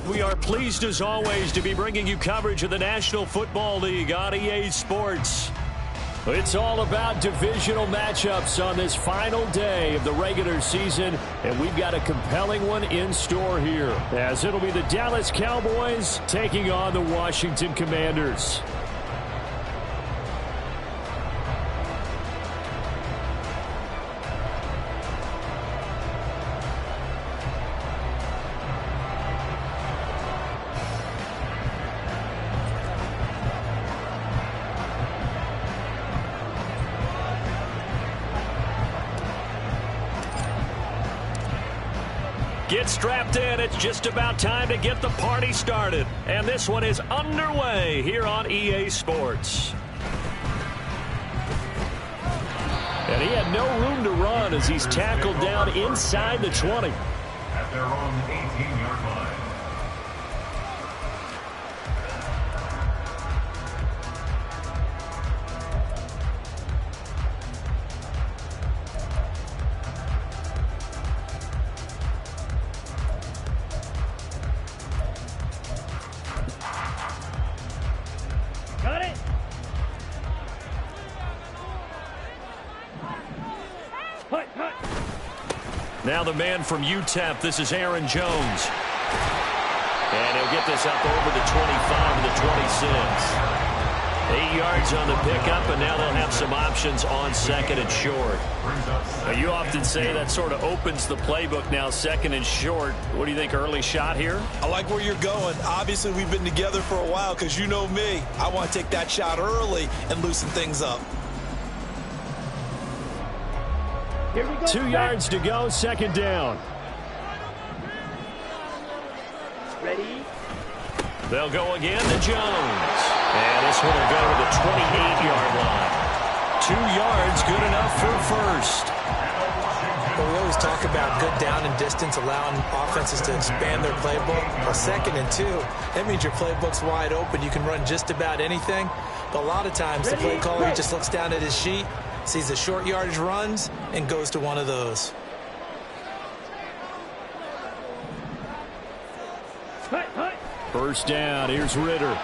We are pleased as always to be bringing you coverage of the National Football League on EA Sports. It's all about divisional matchups on this final day of the regular season, and we've got a compelling one in store here, as it'll be the Dallas Cowboys taking on the Washington Commanders. Get strapped in. It's just about time to get the party started. And this one is underway here on EA Sports. And he had no room to run as he's tackled down inside the 20. At their own 18-yard line. Now the man from UTEP, this is Aaron Jones. And he'll get this up over the 25 and the 26. 8 yards on the pickup, and now they'll have some options on second and short. Now, you often say that sort of opens the playbook now, second and short. What do you think, early shot here? I like where you're going. Obviously, we've been together for a while because you know me. I want to take that shot early and loosen things up. 2 yards to go, second down. Ready? They'll go again to Jones. And this one will go to the 28-yard line. 2 yards, good enough for first. Well, we always talk about good down and distance, allowing offenses to expand their playbook. Well, second and 2, that means your playbook's wide open. You can run just about anything. But a lot of times, the play caller just looks down at his sheet, sees the short yardage runs, and goes to one of those. First down, here's Ritter.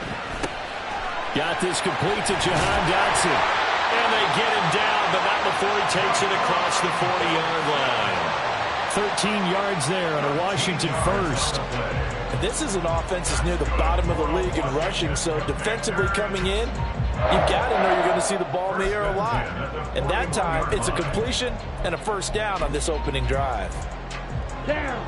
Got this complete to Jahan Dotson. And they get him down, but not before he takes it across the 40-yard line. 13 yards there on a Washington first. And this is an offense that's near the bottom of the league in rushing, so defensively coming in, you've got to know you're going to see the ball in the air a lot. And that time, it's a completion and a first down on this opening drive. Down.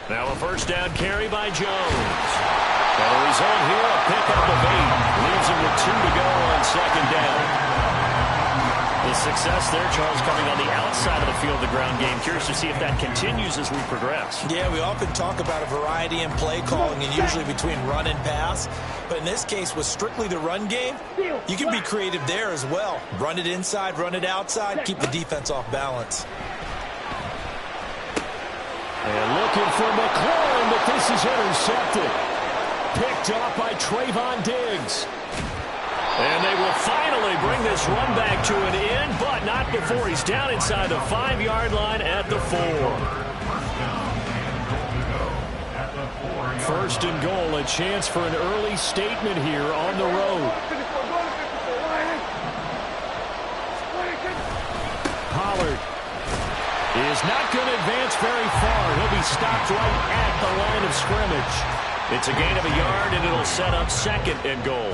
Now a first down carry by Jones. And the result here, a pickup of 8. Leaves him with 2 to go on second down. The success there, Charles, coming on the outside of the field, the ground game. Curious to see if that continues as we progress. Yeah, we often talk about a variety in play calling and usually between run and pass. But in this case, with strictly the run game, you can be creative there as well. Run it inside, run it outside, keep the defense off balance. And looking for McLaurin, but this is intercepted. Picked off by Trayvon Diggs. And they will finally bring this run back to an end, but not before he's down inside the 5-yard line at the 4. First and goal, a chance for an early statement here on the road. Pollard is not going to advance very far. He'll be stopped right at the line of scrimmage. It's a gain of a yard, and it'll set up second and goal.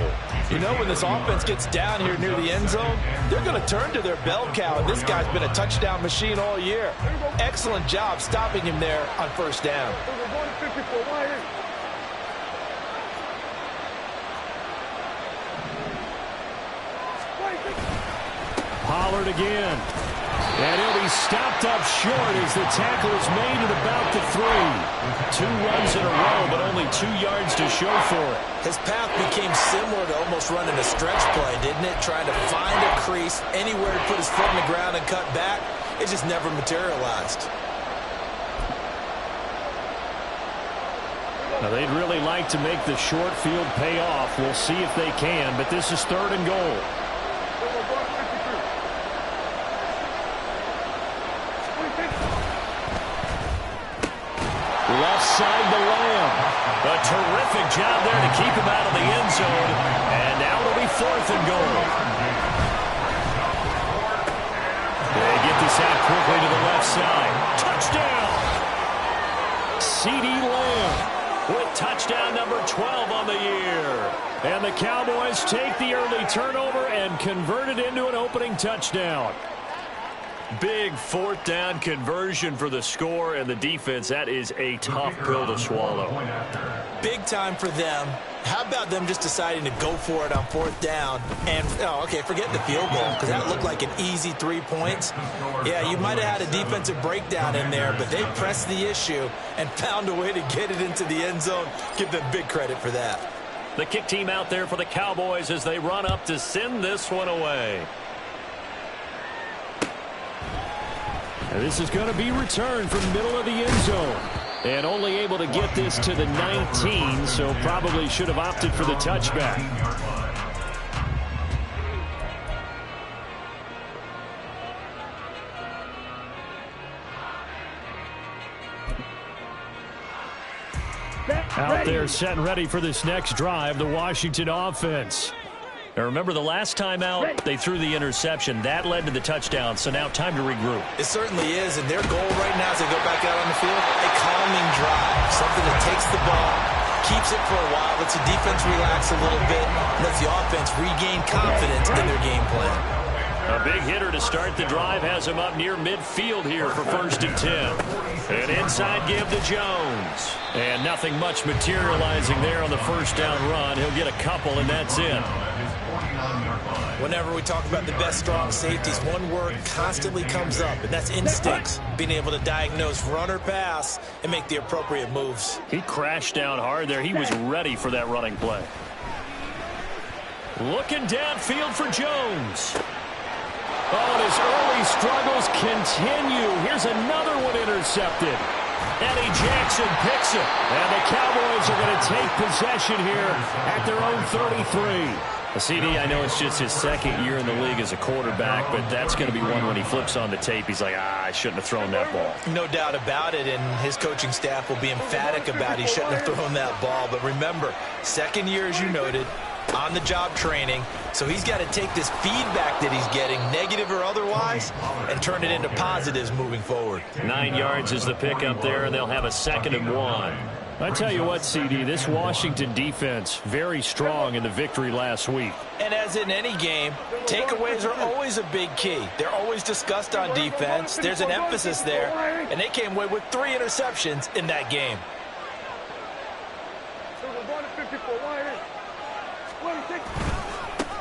You know, when this offense gets down here near the end zone, they're going to turn to their bell cow, and this guy's been a touchdown machine all year. Excellent job stopping him there on first down. Pollard again. And he'll be stopped up short as the tackle is made at about the 3. 2 runs in a row, but only 2 yards to show for it. His path became similar to almost running a stretch play, didn't it? Trying to find a crease, anywhere to put his foot in the ground and cut back. It just never materialized. Now, they'd really like to make the short field pay off. We'll see if they can, but this is third and goal. Left side to Lamb. A terrific job there to keep him out of the end zone. And now it'll be 4th and goal. They get this out quickly to the left side. Touchdown! CeeDee Lamb with touchdown number 12 on the year. And the Cowboys take the early turnover and convert it into an opening touchdown. Big 4th down conversion for the score, and the defense, that is a tough pill to swallow. Big time for them. How about them just deciding to go for it on 4th down? And, forget the field goal, because that looked like an easy 3 points. Yeah, you might have had a defensive breakdown in there, but they pressed the issue and found a way to get it into the end zone. Give them big credit for that. The kick team out there for the Cowboys as they run up to send this one away. And this is going to be returned from middle of the end zone. And only able to get this to the 19, so probably should have opted for the touchback. Out there set and ready for this next drive, the Washington offense. Now remember, the last time out, they threw the interception. That led to the touchdown, so now time to regroup. It certainly is, and their goal right now as they go back out on the field, a calming drive, something that takes the ball, keeps it for a while, lets the defense relax a little bit, lets the offense regain confidence in their game plan. A big hitter to start the drive has him up near midfield here for 1st and 10. An inside give to Jones. And nothing much materializing there on the 1st down run. He'll get a couple, and that's it. Whenever we talk about the best strong safeties, one word constantly comes up, and that's instincts. Being able to diagnose run or pass and make the appropriate moves. He crashed down hard there. He was ready for that running play. Looking downfield for Jones. Oh, and his early struggles continue. Here's another one intercepted. Eddie Jackson picks it. And the Cowboys are going to take possession here at their own 33. CD, I know it's just his 2nd year in the league as a quarterback, but that's going to be one when he flips on the tape. He's like, I shouldn't have thrown that ball. No doubt about it, and his coaching staff will be emphatic about he shouldn't have thrown that ball. But remember, 2nd year, as you noted, on-the-job training, so he's got to take this feedback that he's getting, negative or otherwise, and turn it into positives moving forward. 9 yards is the pickup there, and they'll have a 2nd and 1. I tell you what, CD, this Washington defense, very strong in the victory last week. And as in any game, takeaways are always a big key. They're always discussed on defense. There's an emphasis there, and they came away with 3 interceptions in that game.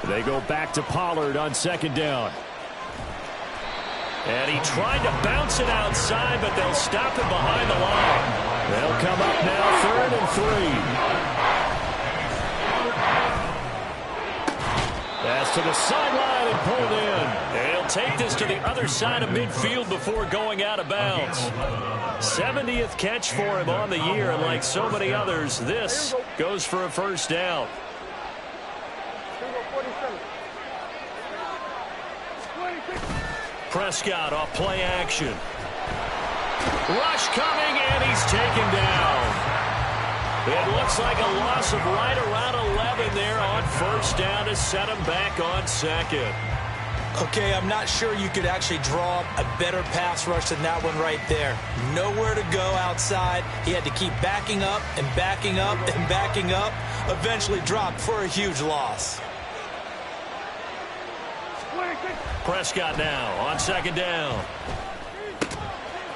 They go back to Pollard on 2nd down. And he tried to bounce it outside, but they'll stop him behind the line. They'll come up now 3rd and 3. Pass to the sideline and pulled in. They'll take this to the other side of midfield before going out of bounds. 70th catch for him on the year, and like so many others, this goes for a 1st down. Prescott off play action. Rush coming, and he's taken down. It looks like a loss of right around 11 there on 1st down to set him back on 2nd. Okay, I'm not sure you could actually draw up a better pass rush than that one right there. Nowhere to go outside. He had to keep backing up and backing up and backing up. Eventually dropped for a huge loss. Prescott now on 2nd down.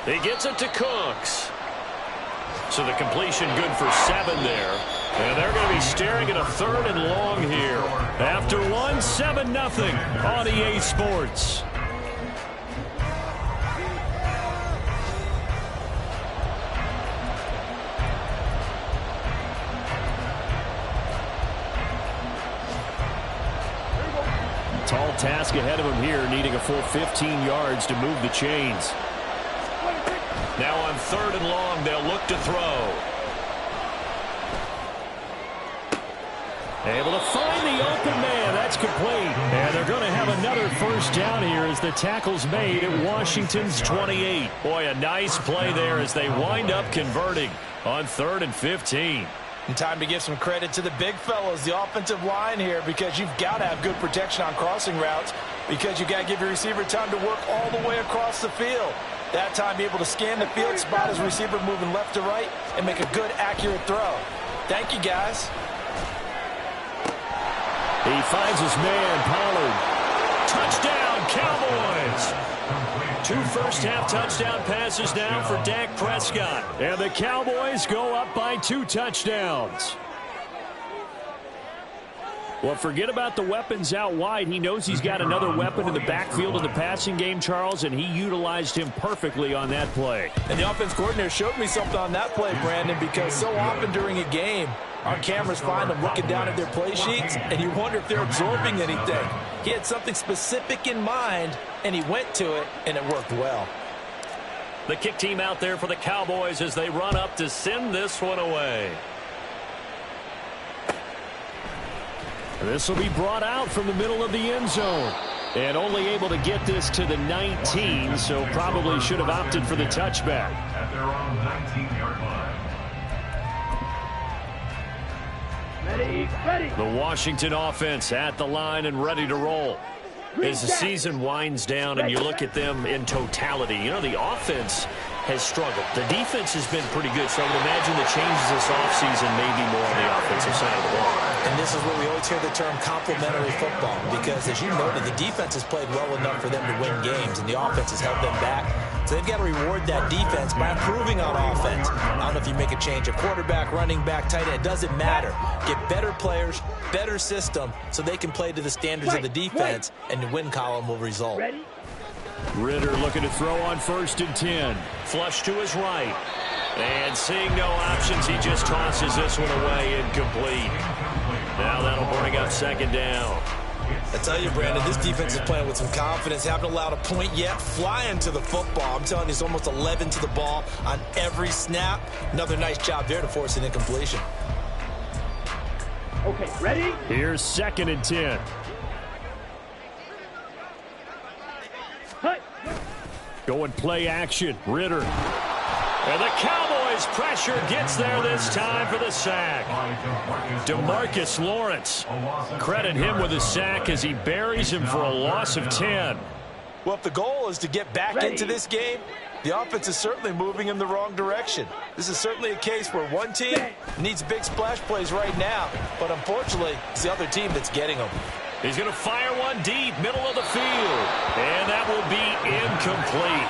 He gets it to Cooks. So the completion good for 7 there. And they're going to be staring at a 3rd and long here. After 7-0 on EA Sports. Tall task ahead of him here, needing a full 15 yards to move the chains. Now on 3rd and long, they'll look to throw. Able to find the open man. That's complete. And they're going to have another first down here as the tackle's made at Washington's 28. Boy, a nice play there as they wind up converting on 3rd and 15. And time to give some credit to the big fellas, the offensive line here, because you've got to have good protection on crossing routes because you've got to give your receiver time to work all the way across the field. That time, be able to scan the field, spot his receiver moving left to right, and make a good, accurate throw. Thank you, guys. He finds his man, Pollard. Touchdown, Cowboys! 2 first-half touchdown passes now for Dak Prescott. And the Cowboys go up by 2 touchdowns. Well, forget about the weapons out wide. He knows he's got another weapon in the backfield in the passing game, Charles, and he utilized him perfectly on that play. And the offense coordinator showed me something on that play, Brandon, because so often during a game, our cameras find them looking down at their play sheets, and you wonder if they're absorbing anything. He had something specific in mind, and he went to it, and it worked well. The kick team out there for the Cowboys as they run up to send this one away. This will be brought out from the middle of the end zone. And only able to get this to the 19, so probably should have opted for the touchback. At their own 19-yard line. Ready. The Washington offense at the line and ready to roll. As the season winds down and you look at them in totality, you know, the offense has struggled. The defense has been pretty good, so I would imagine the changes this offseason may be more on the offensive side of the ball. And this is where we always hear the term complementary football, because as you noted, the defense has played well enough for them to win games, and the offense has held them back. So they've got to reward that defense by improving on offense. I don't know if you make a change of quarterback, running back, tight end. It doesn't matter. Get better players, better system, so they can play to the standards of the defense, and the win column will result. Ready. Ritter looking to throw on 1st and 10. Flush to his right. And seeing no options, he just tosses this one away, incomplete. Now that'll bring up 2nd down. I tell you, Brandon, this defense is playing with some confidence. Haven't allowed a point yet. Flying to the football. I'm telling you, it's almost 11 to the ball on every snap. Another nice job there to force an incompletion. Okay, ready? Here's 2nd and 10. Hut. Going play action. Ritter. And the Cowboys pressure gets there this time for the sack. DeMarcus Lawrence. Credit him with a sack as he buries him for a loss of 10. Well, if the goal is to get back into this game, the offense is certainly moving in the wrong direction. This is certainly a case where one team needs big splash plays right now, but unfortunately, it's the other team that's getting them. He's going to fire one deep, middle of the field. And that will be incomplete.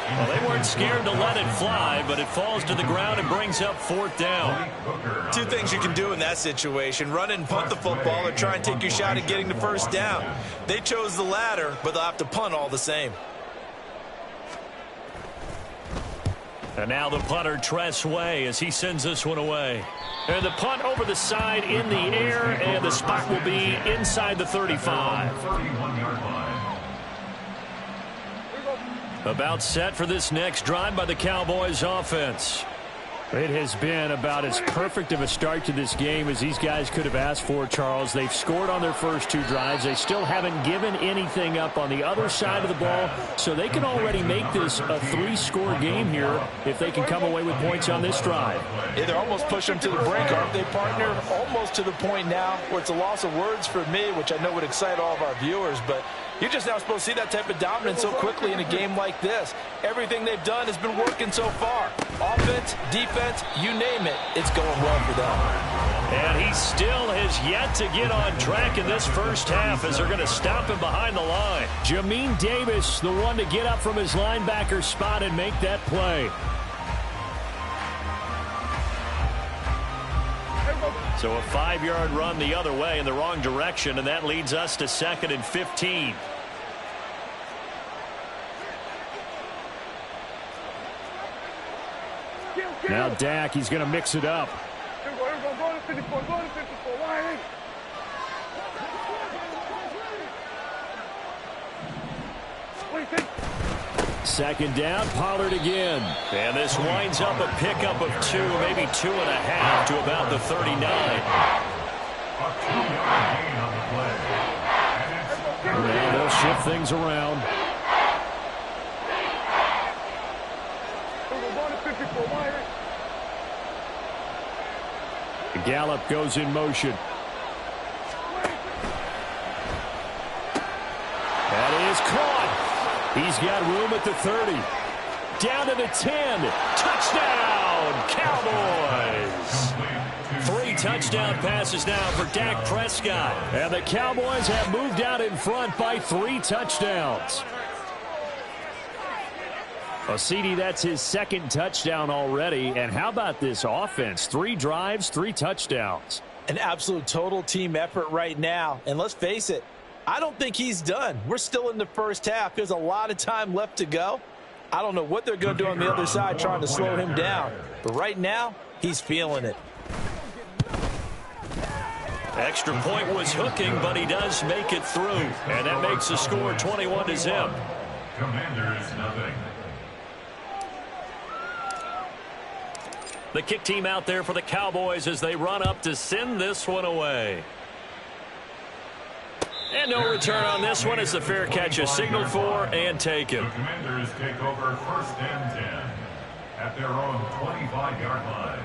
Well, they weren't scared to let it fly, but it falls to the ground and brings up 4th down. 2 things you can do in that situation: run and punt the football, or try and take your shot at getting the 1st down. They chose the latter, but they'll have to punt all the same. And now the punter, Tress Way, as he sends this one away. And the punt over the side in the air, and the spot will be inside the 35. 31-yard line. About set for this next drive by the Cowboys offense. It has been about as perfect of a start to this game as these guys could have asked for, Charles. They've scored on their first 2 drives. They still haven't given anything up on the other side of the ball, so they can already make this a 3-score game here if they can come away with points on this drive. Yeah, they're almost pushing them to the brink, aren't they, partner? Almost to the point now where it's a loss of words for me, which I know would excite all of our viewers, but you're just now supposed to see that type of dominance so quickly in a game like this. Everything they've done has been working so far. Offense, defense, you name it, it's going well for them. And he still has yet to get on track in this first half as they're going to stop him behind the line. Jamin Davis, the one to get up from his linebacker spot and make that play. So a 5-yard run the other way in the wrong direction, and that leads us to 2nd and 15. Now Dak, he's going to mix it up. Second down, Pollard again. And this winds up a pickup of 2, maybe 2.5 to about the 39. And they'll shift things around. Gallup goes in motion. That is caught. He's got room at the 30. Down to the 10. Touchdown, Cowboys. 3 touchdown passes now for Dak Prescott. And the Cowboys have moved out in front by 3 touchdowns. Well, CD, that's his 2nd touchdown already. And how about this offense? 3 drives, 3 touchdowns. An absolute total team effort right now. And let's face it, I don't think he's done. We're still in the first half. There's a lot of time left to go. I don't know what they're going to do on the other side trying to slow him down. But right now, he's feeling it. Extra point was hooking, but he does make it through. And that makes the score 21-0. Commanders nothing. The kick team out there for the Cowboys as they run up to send this one away. And no return on this one as the fair catch is signaled for and taken. The Commanders take over 1st and 10 at their own 25-yard line.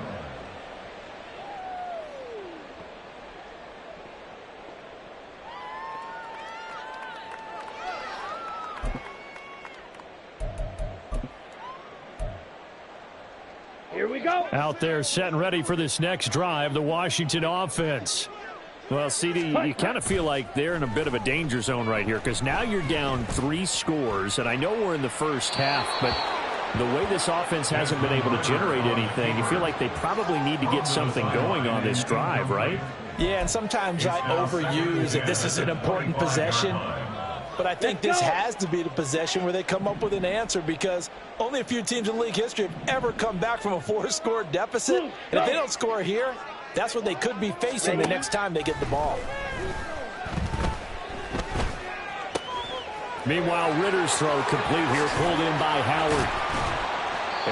Here we go. Out there set and ready for this next drive, the Washington offense. Well, CD, you kind of feel like they're in a bit of a danger zone right here because now you're down 3 scores, and I know we're in the first half, but the way this offense hasn't been able to generate anything, you feel like they probably need to get something going on this drive, right? Yeah, and sometimes I overuse that this is an important possession. But I think this has to be the possession where they come up with an answer because only a few teams in league history have ever come back from a 4-score deficit. And if they don't score here, that's what they could be facing the next time they get the ball. Meanwhile, Ritter's throw complete here, pulled in by Howard.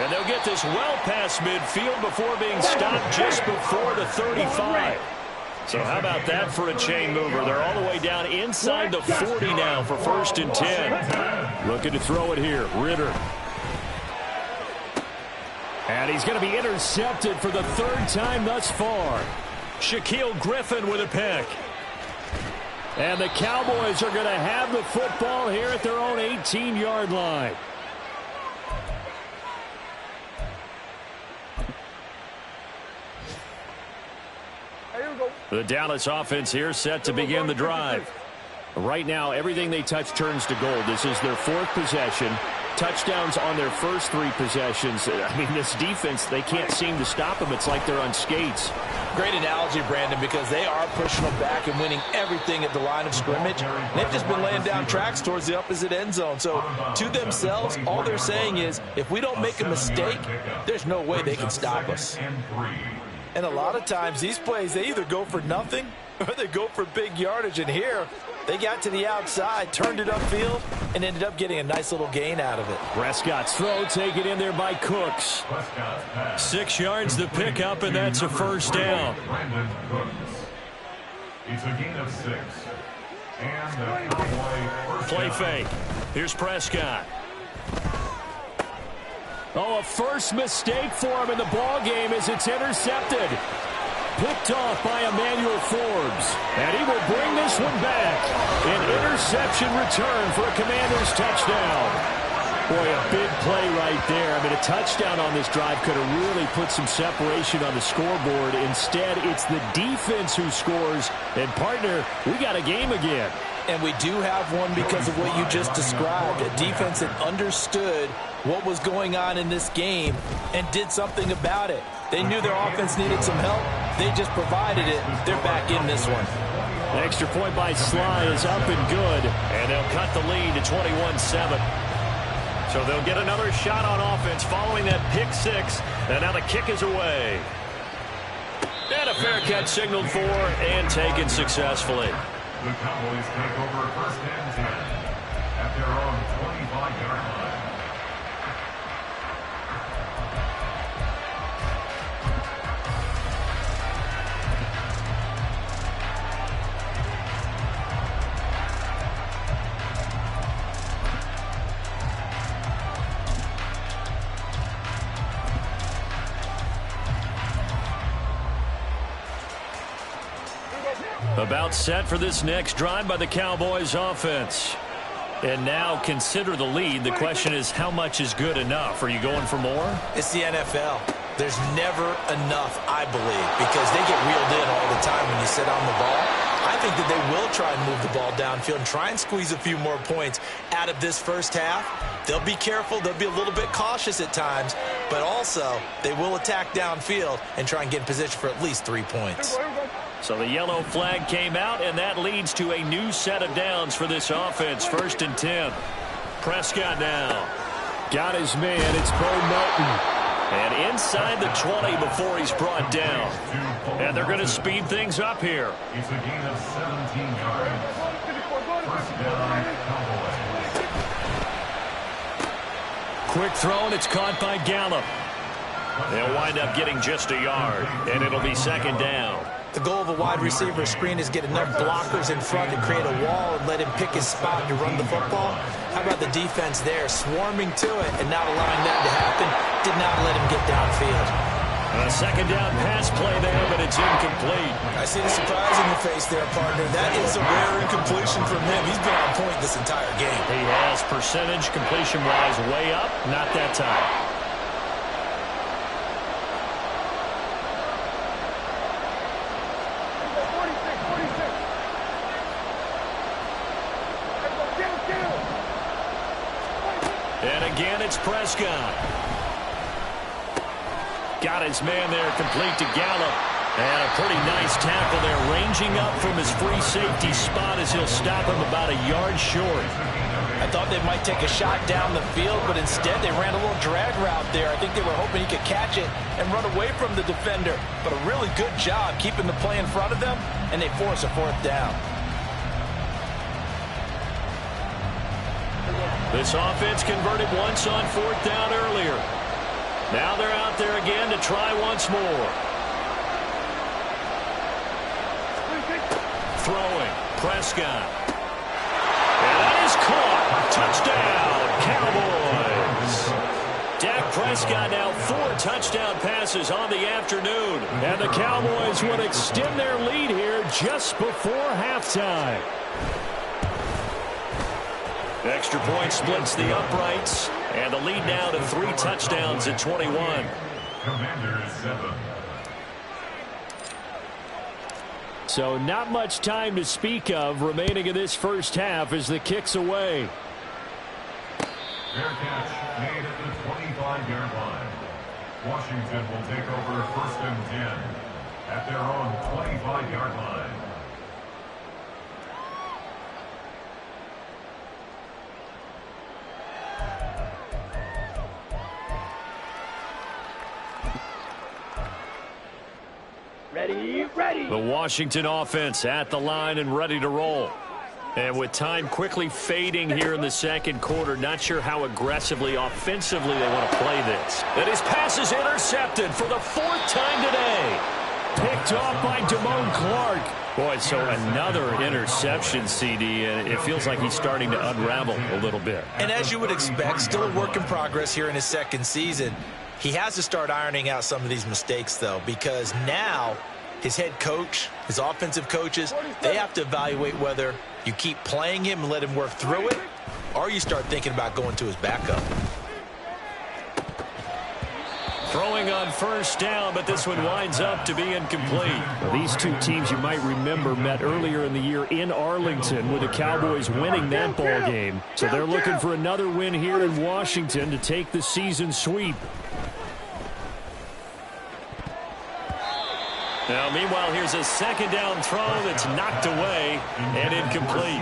And they'll get this well past midfield before being stopped just before the 35. So how about that for a chain mover? They're all the way down inside the 40 now for 1st and 10. Looking to throw it here, Ritter. And he's going to be intercepted for the 3rd time thus far. Shaquille Griffin with a pick. And the Cowboys are going to have the football here at their own 18-yard line. The Dallas offense here set to begin the drive. Right now, everything they touch turns to gold. This is their 4th possession. Touchdowns on their first 3 possessions. I mean, this defense, they can't seem to stop them. It's like they're on skates. Great analogy, Brandon, because they are pushing them back and winning everything at the line of scrimmage. They've just been laying down tracks towards the opposite end zone. So to themselves, all they're saying is, if we don't make a mistake, there's no way they can stop us. And a lot of times, these plays, they either go for nothing or they go for big yardage. And here, they got to the outside, turned it upfield, and ended up getting a nice little gain out of it. Prescott's throw taken in there by Cooks. 6 yards the pickup, and that's a 1st down. It's a gain of 6. And the Cowboy Play fake. Here's Prescott. Oh, a first mistake for him in the ball game as it's intercepted. Picked off by Emmanuel Forbes. And he will bring this one back. An interception return for a Commanders touchdown. Boy, a big play right there. I mean, a touchdown on this drive could have really put some separation on the scoreboard. Instead, it's the defense who scores. And, partner, we got a game again. And we do have one because of what you just described. A defense that understood what was going on in this game and did something about it. They knew their offense needed some help. They just provided it. They're back in this one. The extra point by Sly is up and good. And they'll cut the lead to 21-7. So they'll get another shot on offense following that pick 6. And now the kick is away. And a fair catch signaled for and taken successfully. The Cowboys take over 1st and 10 at their own 25-yard line. About set for this next drive by the Cowboys offense. And now consider the lead. The question is, how much is good enough? Are you going for more? It's the NFL. There's never enough, I believe, because they get reeled in all the time when you sit on the ball. I think that they will try and move the ball downfield and try and squeeze a few more points out of this first half. They'll be careful. They'll be a little bit cautious at times, but also they will attack downfield and try and get in position for at least 3 points. So the yellow flag came out, and that leads to a new set of downs for this offense. 1st and 10. Prescott now. Got his man. It's Bo Melton. And inside the 20 before he's brought down. And they're going to speed things up here. It's a gain of 17 yards. First down, Cowboys. Quick throw, and it's caught by Gallup. They'll wind up getting just a yard, and it'll be 2nd down. The goal of a wide receiver screen is get enough blockers in front to create a wall and let him pick his spot to run the football. How about the defense there, swarming to it and not allowing that to happen? Did not let him get downfield. A 2nd down pass play there, but it's incomplete. I see the surprise in your face there, partner. That is a rare incompletion from him. He's been on point this entire game. He has percentage completion-wise way up, not that time. And again, it's Prescott. Got his man there, complete to Gallup. And a pretty nice tackle there, ranging up from his free safety spot as he'll stop him about a yard short. I thought they might take a shot down the field, but instead they ran a little drag route there. I think they were hoping he could catch it and run away from the defender. But a really good job keeping the play in front of them, and they force a 4th down. This offense converted once on 4th down earlier. Now they're out there again to try once more. Throwing, Prescott. And that is caught. Touchdown, Cowboys. Dak Prescott now 4 touchdown passes on the afternoon. And the Cowboys would extend their lead here just before halftime. Extra point splits the uprights, and the lead now to 3 touchdowns at 21. Commanders 7. So not much time to speak of remaining in this first half as the kick's away. Fair catch made at the 25-yard line. Washington will take over 1st and 10 at their own 25-yard line. Ready. The Washington offense at the line and ready to roll. And with time quickly fading here in the 2nd quarter, not sure how aggressively, offensively they want to play this. And his pass is intercepted for the 4th time today. Picked off by Damone Clark. Boy, so another interception, CD, and it feels like he's starting to unravel a little bit. And as you would expect, still a work in progress here in his 2nd season. He has to start ironing out some of these mistakes, though, because now his head coach, his offensive coaches, they have to evaluate whether you keep playing him and let him work through it, or you start thinking about going to his backup. Throwing on 1st down, but this one winds up to be incomplete. Well, these two teams, you might remember, met earlier in the year in Arlington with the Cowboys winning that ball game. So they're looking for another win here in Washington to take the season sweep. Now, meanwhile, here's a 2nd down throw that's knocked away and incomplete.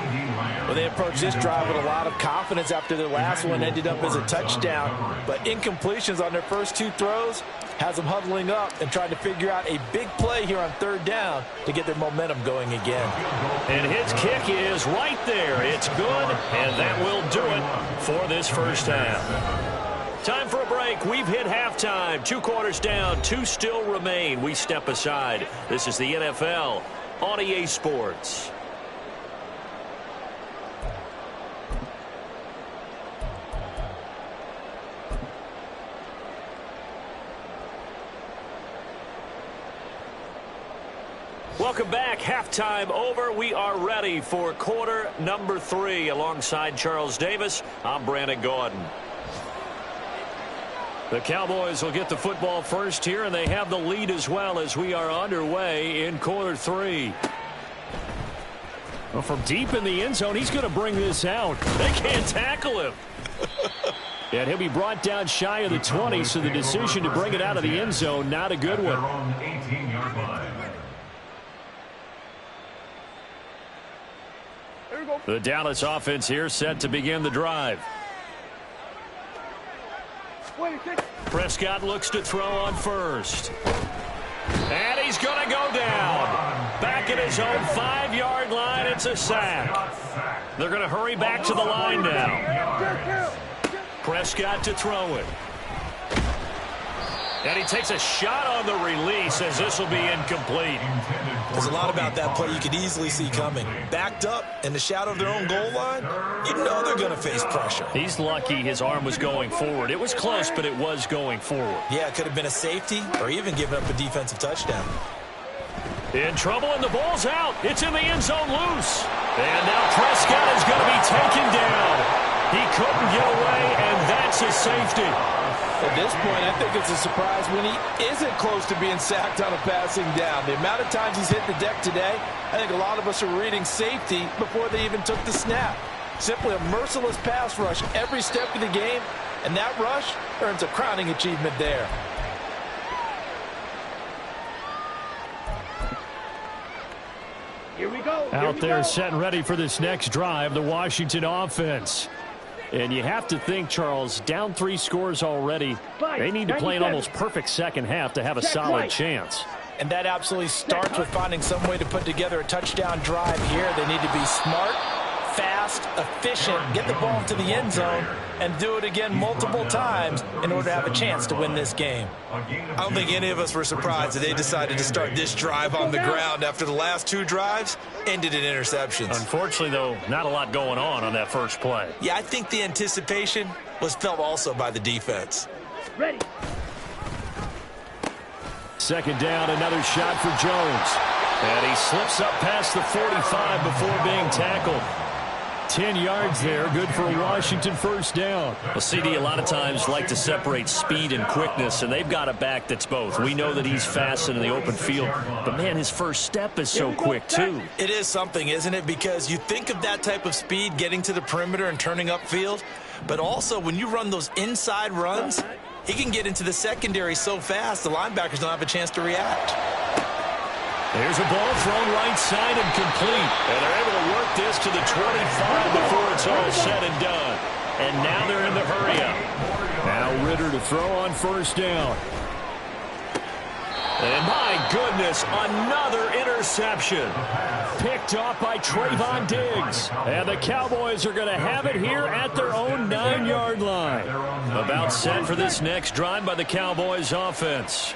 Well, they approached this drive with a lot of confidence after their last one ended up as a touchdown. But incompletions on their first 2 throws has them huddling up and trying to figure out a big play here on 3rd down to get their momentum going again. And his kick is right there. It's good, and that will do it for this first half. Time for a break. We've hit halftime. 2 quarters down, 2 still remain. We step aside. This is the NFL on EA Sports. Welcome back. Halftime over. We are ready for quarter number 3. Alongside Charles Davis, I'm Brandon Gordon. The Cowboys will get the football first here, and they have the lead as well as we are underway in quarter 3. Well, from deep in the end zone, he's going to bring this out. They can't tackle him. And he'll be brought down shy of the 20, so the decision to bring it out of the end zone, not a good one. The Dallas offense here set to begin the drive. Prescott looks to throw on first. And he's going to go down. Back at his own 5-yard line, it's a sack. They're going to hurry back to the line now. Prescott to throw it. And he takes a shot on the release as this will be incomplete. There's a lot about that play you could easily see coming. Backed up in the shadow of their own goal line, you know they're going to face pressure. He's lucky his arm was going forward. It was close, but it was going forward. Yeah, it could have been a safety or even given up a defensive touchdown. In trouble, and the ball's out. It's in the end zone loose. And now Prescott is going to be taken down. He couldn't get away, and that's a safety. At this point, I think it's a surprise when he isn't close to being sacked on a passing down. The amount of times he's hit the deck today, I think a lot of us are reading safety before they even took the snap. Simply a merciless pass rush every step of the game, and that rush earns a crowning achievement there. Here we go. Out there set and ready for this next drive, the Washington offense. And you have to think, Charles, down 3 scores already. They need to play an almost perfect second half to have a solid chance. And that absolutely starts with finding some way to put together a touchdown drive here. They need to be smart, fast, efficient, get the ball into the end zone, and do it again multiple times in order to have a chance to win this game. I don't think any of us were surprised that they decided to start this drive on the ground after the last 2 drives ended in interceptions. Unfortunately, though, not a lot going on that first play. Yeah, I think the anticipation was felt also by the defense. Ready. Second down, another shot for Jones. And he slips up past the 45 before being tackled. 10 yards there, good for a Washington first down. Well, CD a lot of times like to separate speed and quickness, and they've got a back that's both. We know that he's fast in the open field, but, man, his first step is so quick, too. It is something, isn't it? Because you think of that type of speed getting to the perimeter and turning upfield, but also when you run those inside runs, he can get into the secondary so fast the linebackers don't have a chance to react. There's a ball thrown right side and complete. And they're able to work this to the 25 before it's all said and done. And now they're in the hurry-up. Now Ritter to throw on first down. And my goodness, another interception. Picked off by Trayvon Diggs. And the Cowboys are going to have it here at their own 9-yard line. About set for this next drive by the Cowboys offense.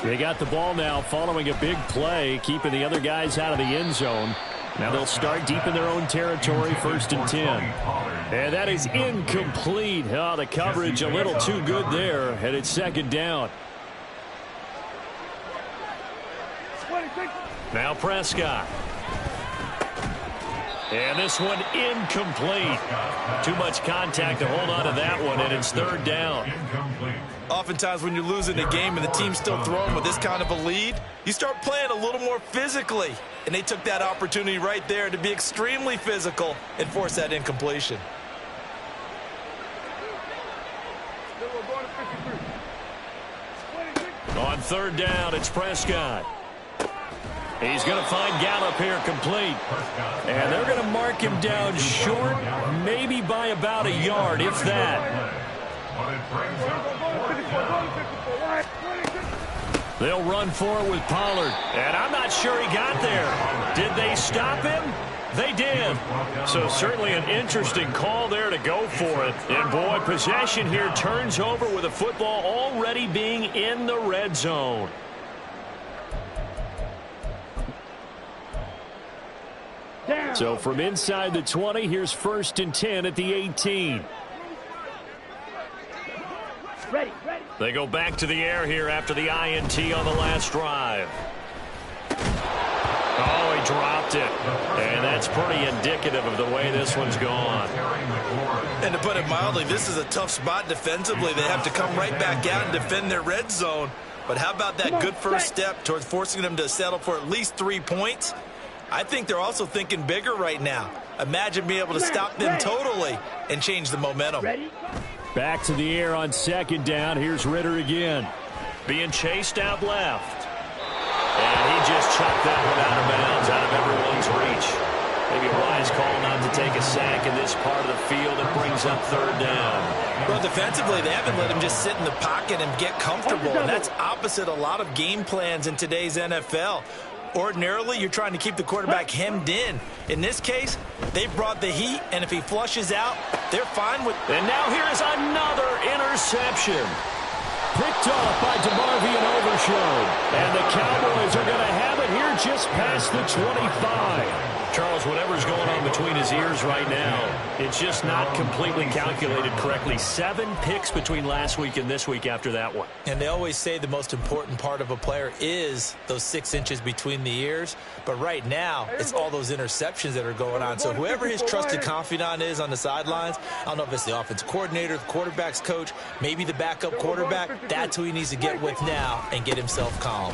They got the ball now following a big play, keeping the other guys out of the end zone. Now they'll start deep in their own territory, 1st and 10. And that is incomplete. Oh, the coverage a little too good there, and it's second down. Now Prescott. And this one incomplete. Too much contact to hold on to that one, and it's 3rd down. Oftentimes when you're losing a game and the team's still throwing with this kind of a lead, you start playing a little more physically. And they took that opportunity right there to be extremely physical and force that incompletion. On 3rd down, it's Prescott. He's going to find Gallup here complete. And they're going to mark him down short, maybe by about a yard, if that. They'll run for it with Pollard. And I'm not sure he got there. Did they stop him? They did. So certainly an interesting call there to go for it. And, boy, possession here turns over with a football already being in the red zone. So from inside the 20, here's 1st and 10 at the 18. Ready. They go back to the air here after the INT on the last drive. Oh, he dropped it. And that's pretty indicative of the way this one's gone. And to put it mildly, this is a tough spot defensively. They have to come right back out and defend their red zone. But how about that good first step towards forcing them to settle for at least 3 points? I think they're also thinking bigger right now. Imagine being able to stop them totally and change the momentum. Back to the air on second down. Here's Ritter again. Being chased out left. And he just chucked that one out of bounds, out of everyone's reach. Maybe a wise call not to take a sack in this part of the field. It brings up third down. Well, defensively, they haven't let him just sit in the pocket and get comfortable. And that's opposite a lot of game plans in today's NFL. Ordinarily, you're trying to keep the quarterback hemmed in. In this case, they brought the heat, and if he flushes out, they're fine with it. And now here's another interception. Picked off by DeMarvie and Overshown. And the Cowboys are going to have it here just past the 25. Charles, whatever's going on between his ears right now, it's just not completely calculated correctly. 7 picks between last week and this week after that one. And they always say the most important part of a player is those 6 inches between the ears. But right now, it's all those interceptions that are going on. So whoever his trusted confidant is on the sidelines, I don't know if it's the offensive coordinator, the quarterback's coach, maybe the backup quarterback, that's who he needs to get with now and get himself calm.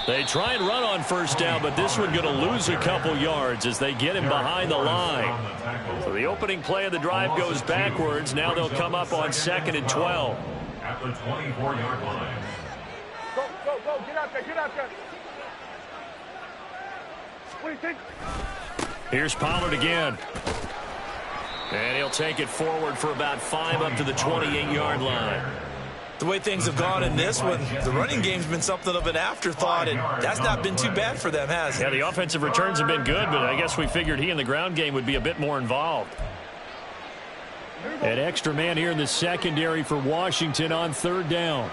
They try and run on first down, but this one going to lose a couple yards as they get him behind the line. So the opening play of the drive goes backwards. Now they'll come up on 2nd and 12. At the 24-yard line. Go, get out there, get out there. What do you think? Here's Pollard again. And he'll take it forward for about 5 up to the 28-yard line. The way things have gone in this one, the running game's been something of an afterthought, and that's not been too bad for them, has it? Yeah, the offensive returns have been good, but I guess we figured he in the ground game would be a bit more involved. An extra man here in the secondary for Washington on third down.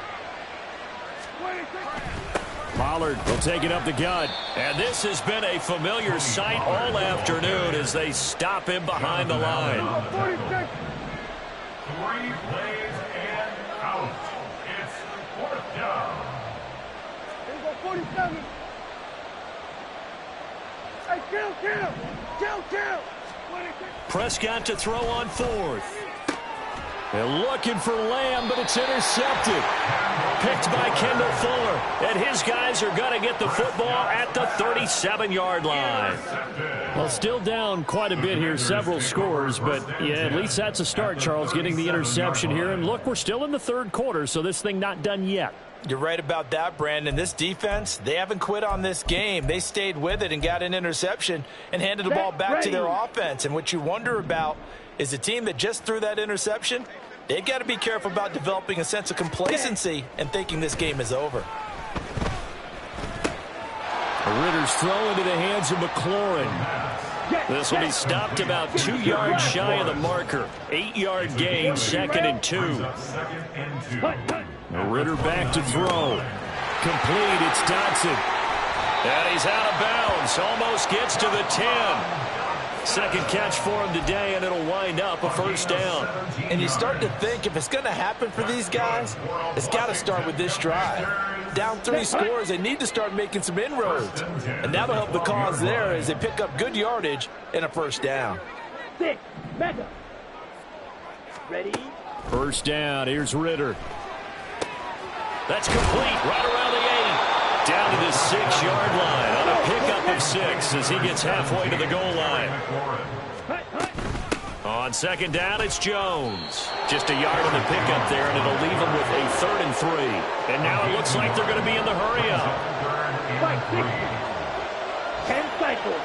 Pollard will take it up the gut. And this has been a familiar sight all afternoon as they stop him behind the line. 3 plays and out. It's 4th down. Here we go, 47. Hey, kill. Prescott to throw on 4th. They're looking for Lamb, but it's intercepted. Picked by Kendall Fuller. And his guys are going to get the football at the 37-yard line. Well, still down quite a bit here, several scores, but yeah, at least that's a start, Charles, getting the interception here. And look, we're still in the third quarter, so this thing not done yet. You're right about that, Brandon. This defense, they haven't quit on this game. They stayed with it and got an interception and handed the ball back to their offense. And what you wonder about is a team that just threw that interception, they've got to be careful about developing a sense of complacency and thinking this game is over. Ritter's throw into the hands of McLaurin. This will be stopped about 2 yards shy of the marker. 8-yard gain, 2nd and 2. Ritter back to throw. Complete, it's Dotson. And he's out of bounds, almost gets to the 10. Second catch for him today, and it'll wind up a first down. And you start to think if it's going to happen for these guys, it's got to start with this drive. Down 3 scores, they need to start making some inroads. And that'll help the cause there as they pick up good yardage and a first down. 6, back up. Ready? First down, here's Ritter. That's complete, right around the 8. Down to the 6-yard line on a pickup of 6 as he gets halfway to the goal line. On second down, it's Jones. Just a yard on the pickup there, and it'll leave him with a 3rd and 3. And now it looks like they're going to be in the hurry-up. 10 cycles.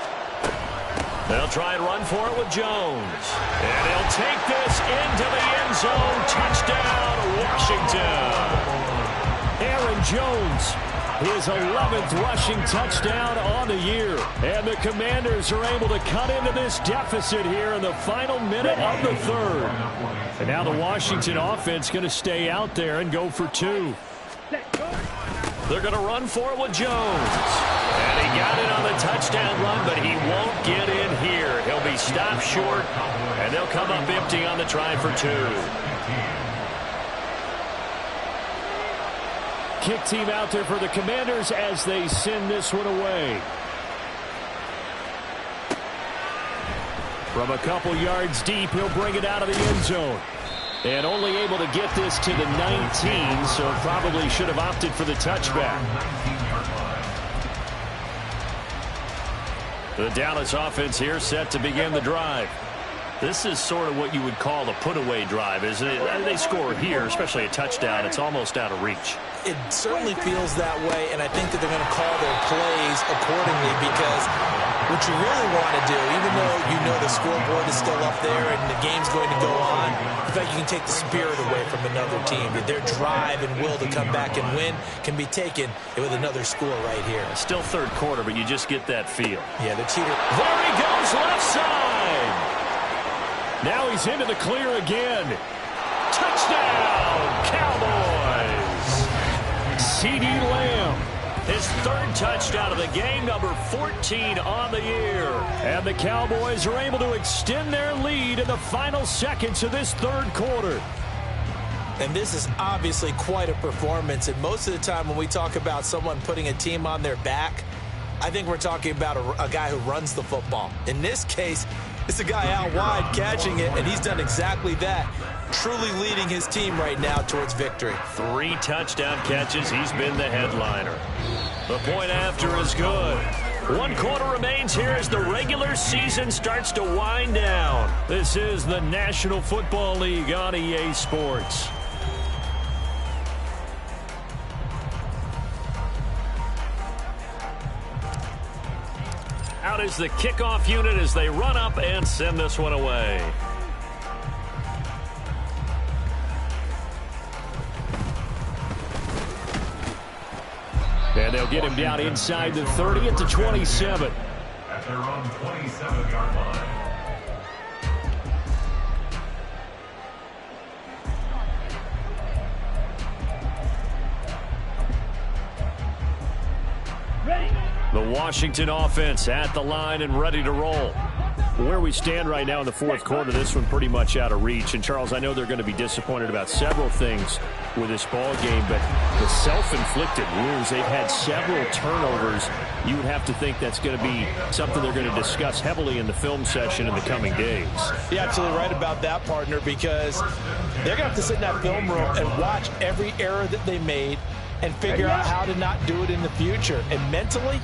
They'll try and run for it with Jones. And he'll take this into the end zone. Touchdown, Washington. Aaron Jones, his 11th rushing touchdown on the year. And the Commanders are able to cut into this deficit here in the final minute of the 3rd. And now the Washington offense going to stay out there and go for 2. They're going to run for it with Jones. And he got it on the touchdown run, but he won't get in here. He'll be stopped short, and they'll come up empty on the try for 2. Kick team out there for the Commanders as they send this one away. From a couple yards deep, he'll bring it out of the end zone. And only able to get this to the 19, so probably should have opted for the touchback. The Dallas offense here set to begin the drive. This is sort of what you would call a put-away drive, isn't it? They score here, especially a touchdown. It's almost out of reach. It certainly feels that way, and I think that they're going to call their plays accordingly because what you really want to do, even though you know the scoreboard is still up there and the game's going to go on, in fact, you can take the spirit away from another team. Their drive and will to come back and win can be taken with another score right here. Still third quarter, but you just get that feel. Yeah, the cheater. There he goes, left side. Now he's into the clear again. Touchdown, Cowboys. CeeDee Lamb, his third touchdown of the game, number 14 on the year. And the Cowboys are able to extend their lead in the final seconds of this third quarter. And this is obviously quite a performance. And most of the time when we talk about someone putting a team on their back, I think we're talking about a guy who runs the football. In this case, it's a guy out wide catching it, and he's done exactly that, truly leading his team right now towards victory. 3 touchdown catches. He's been the headliner. The point after is good. 1 quarter remains here as the regular season starts to wind down. This is the National Football League on EA Sports. Out is the kickoff unit as they run up and send this one away. And they'll get him down inside the 30 at the 27. At their own 27-yard line. The Washington offense at the line and ready to roll. Where we stand right now in the fourth quarter, this one pretty much out of reach. And, Charles, I know they're going to be disappointed about several things with this ball game, but the self-inflicted wounds, they've had several turnovers. You would have to think that's going to be something they're going to discuss heavily in the film session in the coming days. You're absolutely right about that, partner, because they're going to have to sit in that film room and watch every error that they made and figure out how to not do it in the future. And mentally,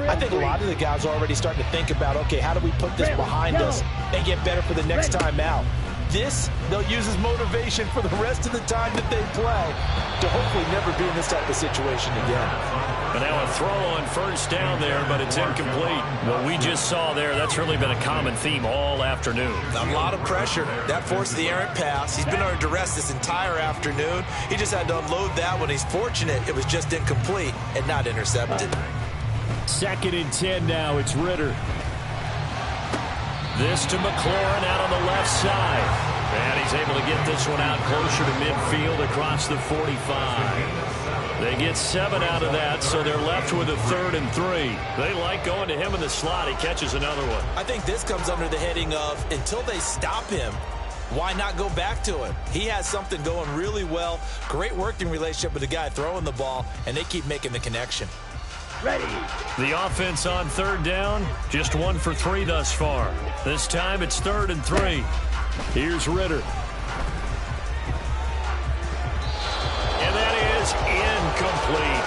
I think a lot of the guys are already starting to think about, okay, how do we put this behind us and get better for the next time out? This, they'll use as motivation for the rest of the time that they play to hopefully never be in this type of situation again. But now a throw on first down there, but it's incomplete. What we just saw there, that's really been a common theme all afternoon. A lot of pressure. That forced the errant pass. He's been under duress this entire afternoon. He just had to unload that one. He's fortunate it was just incomplete and not intercepted. 2nd and 10 now. It's Ritter. This to McLaurin out on the left side. And he's able to get this one out closer to midfield across the 45. They get 7 out of that, so they're left with a 3rd and 3. They like going to him in the slot. He catches another one. I think this comes under the heading of until they stop him, why not go back to him? He has something going really well. Great working relationship with the guy throwing the ball, and they keep making the connection. Ready. The offense on 3rd down, just 1 for 3 thus far. This time it's 3rd and 3. Here's Ritter. And that is incomplete.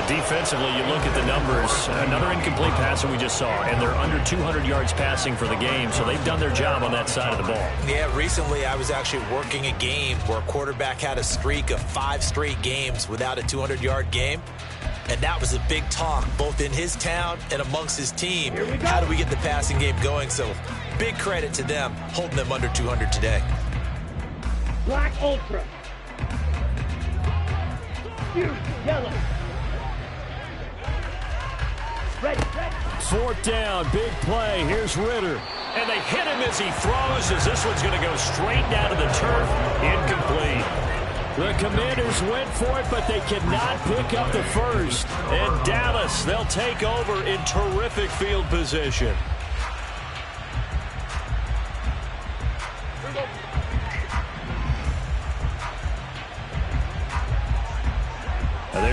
Defensively, you look at the numbers. Another incomplete pass that we just saw, and they're under 200 yards passing for the game, so they've done their job on that side of the ball. Yeah, recently I was actually working a game where a quarterback had a streak of 5 straight games without a 200-yard game. And that was a big talk, both in his town and amongst his team. How do we get the passing game going? So big credit to them, holding them under 200 today. Black Ultra. Huge yellow. Ready. 4th down, big play. Here's Ritter. And they hit him as he throws, as this one's going to go straight down to the turf. Incomplete. The Commanders went for it, but they cannot pick up the first. And Dallas, they'll take over in terrific field position.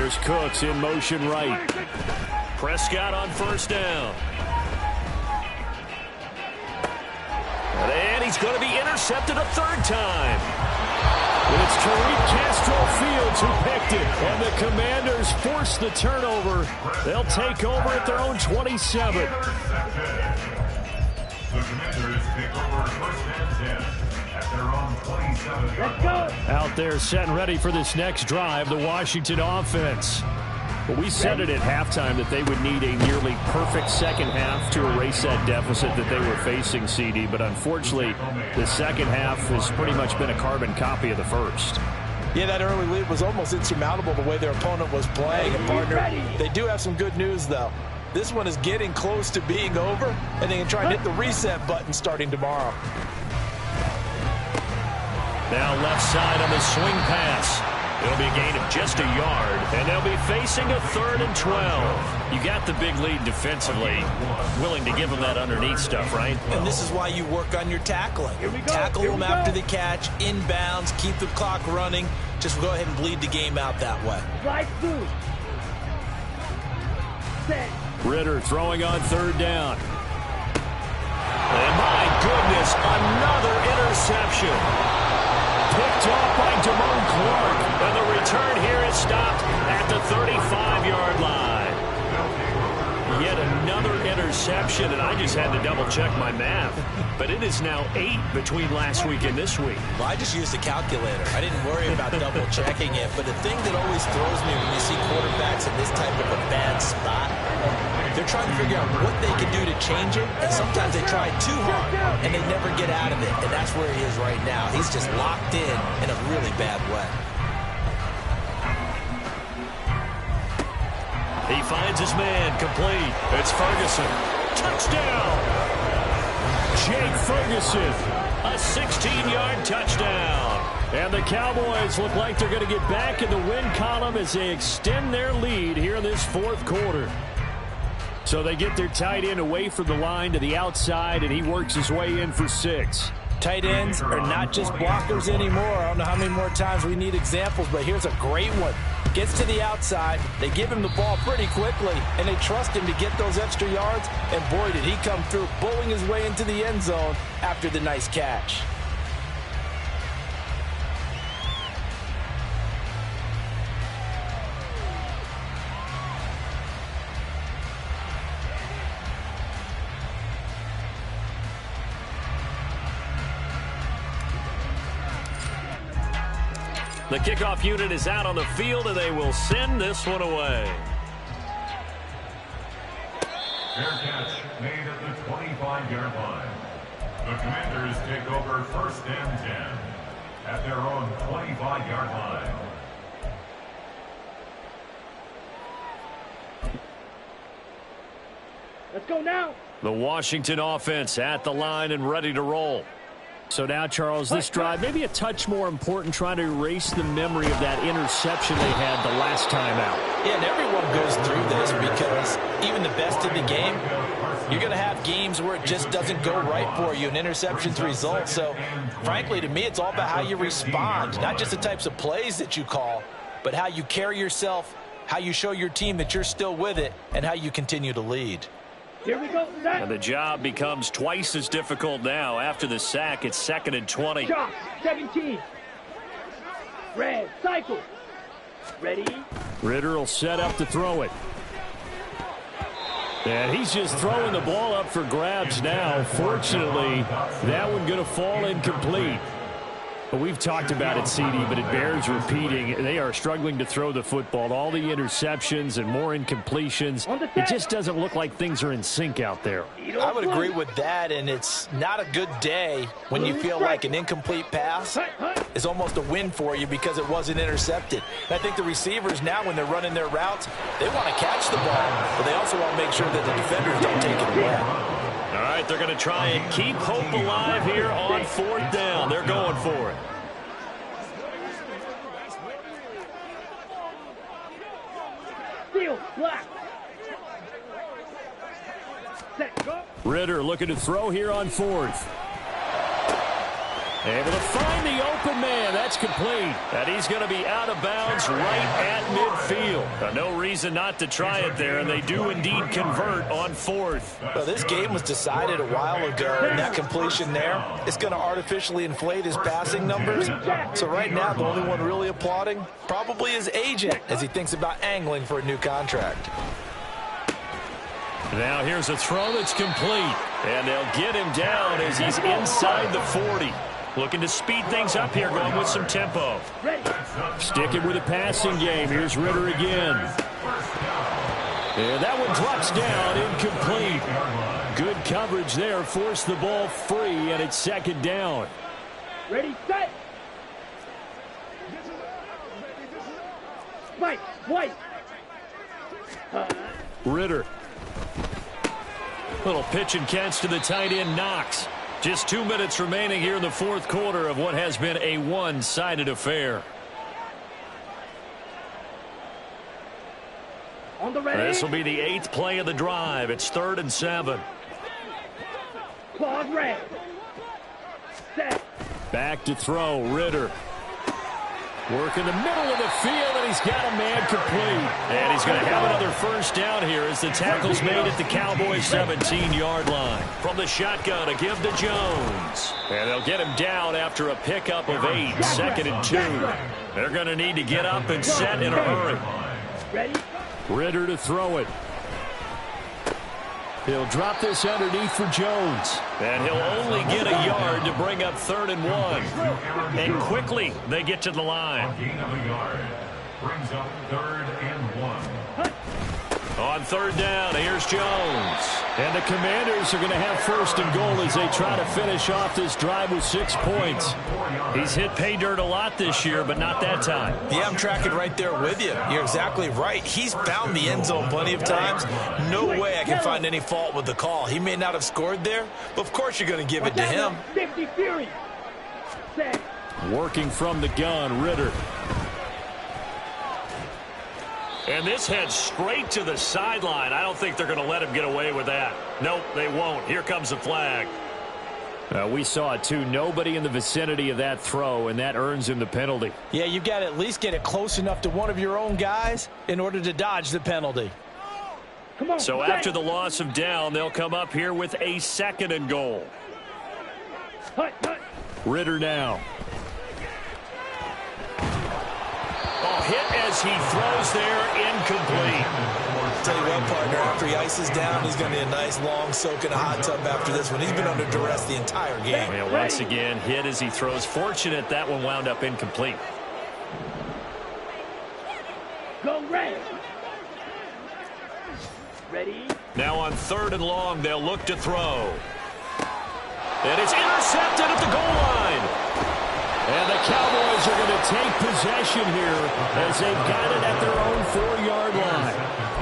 Here's Cooks in motion right. Prescott on first down. And he's going to be intercepted a third time. It's Tariq Castro Fields who picked it. And the Commanders force the turnover. They'll take over at their own 27. The Commanders take over first and 10 at their own 27. Let's go. Out there set and ready for this next drive, the Washington offense. Well, we said it at halftime that they would need a nearly perfect second half to erase that deficit that they were facing, CD. But unfortunately, the second half has pretty much been a carbon copy of the first. Yeah, that early lead was almost insurmountable the way their opponent was playing. And, partner, they do have some good news, though. This one is getting close to being over, and they can try and hit the reset button starting tomorrow. Now left side on the swing pass. It'll be a gain of just a yard, and they'll be facing a 3rd and 12. You got the big lead defensively, willing to give them that underneath stuff, right? And this is why you work on your tackling. Tackle them after the catch, inbounds, keep the clock running. Just go ahead and bleed the game out that way. Slide through. Set. Ritter throwing on 3rd down. And my goodness, another interception. Picked off by Damone Clark, and the return here is stopped at the 35-yard line. Yet another interception, and I just had to double-check my math. But it is now 8 between last week and this week. Well, I just used a calculator. I didn't worry about double-checking it. But the thing that always throws me when you see quarterbacks in this type of a bad spot, they're trying to figure out what they can do to change it, and sometimes they try too hard, and they never get out of it, and that's where he is right now. He's just locked in a really bad way. He finds his man, complete. It's Ferguson. Touchdown! Jake Ferguson, a 16-yard touchdown. And the Cowboys look like they're going to get back in the win column as they extend their lead here in this 4th quarter. So they get their tight end away from the line to the outside, and he works his way in for 6. Tight ends are not just blockers anymore. I don't know how many more times we need examples, but here's a great one. Gets to the outside, they give him the ball pretty quickly, and they trust him to get those extra yards, and boy, did he come through, bowling his way into the end zone after the nice catch. The kickoff unit is out on the field, and they will send this one away. Fair catch made at the 25-yard line. The Commanders take over first and 10 at their own 25-yard line. Let's go now. The Washington offense at the line and ready to roll. So now, Charles, this drive maybe a touch more important, trying to erase the memory of that interception they had the last time out. Yeah, and everyone goes through this because even the best in the game, you're going to have games where it just doesn't go right for you, and interceptions result. So, frankly, to me, it's all about how you respond, not just the types of plays that you call, but how you carry yourself, how you show your team that you're still with it, and how you continue to lead. Here we go. Set. And the job becomes twice as difficult now. After the sack, it's 2nd and 20. Shot. 17. Red. Cycle. Ready. Ritter will set up to throw it. And he's just throwing the ball up for grabs now. Fortunately, that one going to fall incomplete. But we've talked about it, CD, but it bears repeating. They are struggling to throw the football. All the interceptions and more incompletions. It just doesn't look like things are in sync out there. I would agree with that, and it's not a good day when you feel like an incomplete pass is almost a win for you because it wasn't intercepted. And I think the receivers now, when they're running their routes, they want to catch the ball, but they also want to make sure that the defenders don't take it away. All right, they're going to try and keep hope alive here on 4th down. They're going for it. Steal. Black. Set. Go. Ritter looking to throw here on 4th. Able to find the open man. That's That's complete. And he's going to be out of bounds right at midfield. No reason not to try it there, and they do indeed convert on 4th. Well, this game was decided a while ago, and that completion there is going to artificially inflate his passing numbers. So right now, the only one really applauding probably his agent as he thinks about angling for a new contract. Now here's a throw that's complete, and they'll get him down as he's inside the 40. Looking to speed things up here, going with some tempo. Sticking with the passing game. Here's Ritter again. And that one drops down, incomplete. Good coverage there, forced the ball free, and it's 2nd down. Ready, set. Spike, white. Ritter. Little pitch and catch to the tight end, Knox. Just 2 minutes remaining here in the 4th quarter of what has been a one-sided affair. On the ready. This will be the 8th play of the drive. It's 3rd and 7. Claws red. Set. Back to throw, Ritter. Work in the middle of the field, and he's got a man complete. And he's going to have another 1st down here as the tackle's made at the Cowboys' 17-yard line. From the shotgun, a give to Jones. And they'll get him down after a pickup of 8, 2nd and 2. They're going to need to get up and set in a hurry. Ready. Ritter to throw it. He'll drop this underneath for Jones. And he'll only get a yard to bring up 3rd and 1. And quickly, they get to the line. Gain of a yard. Brings up 3rd and 1. On 3rd down, here's Jones. And the Commanders are going to have 1st and goal as they try to finish off this drive with 6 points. He's hit pay dirt a lot this year, but not that time. Yeah, I'm tracking right there with you. You're exactly right. He's found the end zone plenty of times. No way I can find any fault with the call. He may not have scored there, but of course you're going to give it to him. 50 Fury. Set. Working from the gun, Ritter. And this heads straight to the sideline. I don't think they're going to let him get away with that. Nope, they won't. Here comes the flag. We saw it, too. Nobody in the vicinity of that throw, and that earns him the penalty. Yeah, you've got to at least get it close enough to one of your own guys in order to dodge the penalty. Come on, So set. after the loss of down, they'll come up here with a 2nd and goal. Hut, hut. Ritter now. Hit as he throws there, incomplete. Tell you what, partner, after he ices down, he's going to be a nice long soak in a hot tub after this one. He's bin under duress the entire game. Well, once again, hit as he throws. Fortunate that one wound up incomplete. Go red. Ready. Now on 3rd and long, they'll look to throw. And it's intercepted at the goal line. And the Cowboys are going to take possession here as they've got it at their own 4-yard line.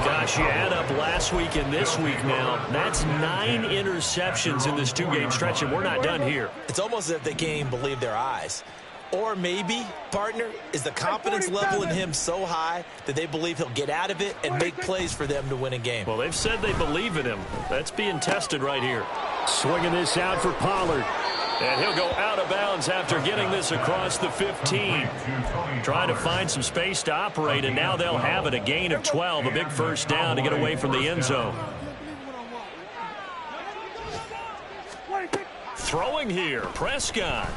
Gosh, you add up last week and this week now. That's 9 interceptions in this 2-game stretch, and we're not done here. It's almost as if they can't even believe their eyes. Or maybe, partner, is the confidence level in him so high that they believe he'll get out of it and make plays for them to win a game. Well, they've said they believe in him. That's being tested right here. Swinging this out for Pollard. And he'll go out of bounds after getting this across the 15. Trying to find some space to operate, and now they'll have it. A gain of 12, a big 1st down to get away from the end zone. Throwing here, Prescott.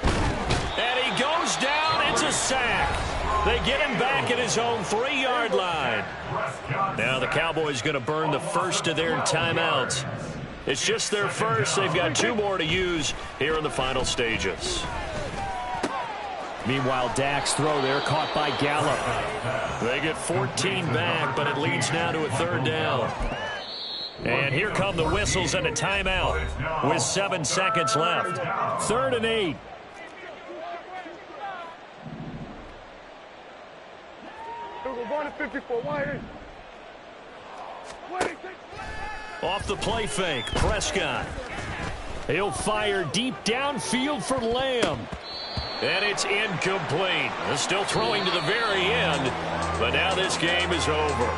And he goes down. It's a sack. They get him back at his own 3-yard line. Now the Cowboys going to burn the first of their timeouts. It's just their first. They've got 2 more to use here in the final stages. Meanwhile, Dak's throw there caught by Gallup. They get 14 back, but it leads now to a 3rd down. And here come the whistles and a timeout with 7 seconds left. 3rd and 8. Off the play fake, Prescott. He'll fire deep downfield for Lamb. And it's incomplete. They're still throwing to the very end, but now this game is over.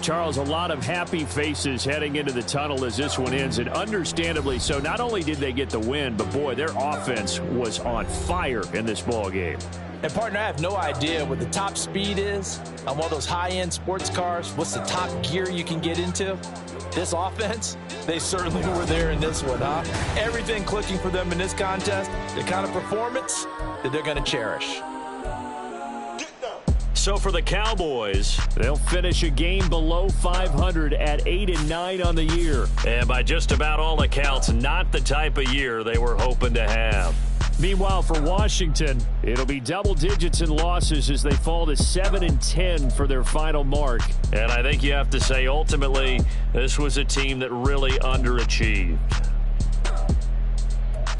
Charles, a lot of happy faces heading into the tunnel as this one ends, and understandably so. Not only did they get the win, but, boy, their offense was on fire in this ball game. And, partner, I have no idea what the top speed is on one of those high-end sports cars. What's the top gear you can get into? This offense, they certainly were there in this one, huh? Everything clicking for them in this contest, the kind of performance that they're going to cherish. So for the Cowboys, they'll finish a game below 500 at 8-9 on the year. And by just about all accounts, not the type of year they were hoping to have. Meanwhile, for Washington, it'll be double digits in losses as they fall to 7-10 for their final mark. And I think you have to say, ultimately, this was a team that really underachieved.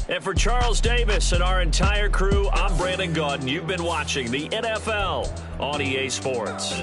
And for Charles Davis and our entire crew, I'm Brandon Gaudin. You've been watching the NFL on EA Sports.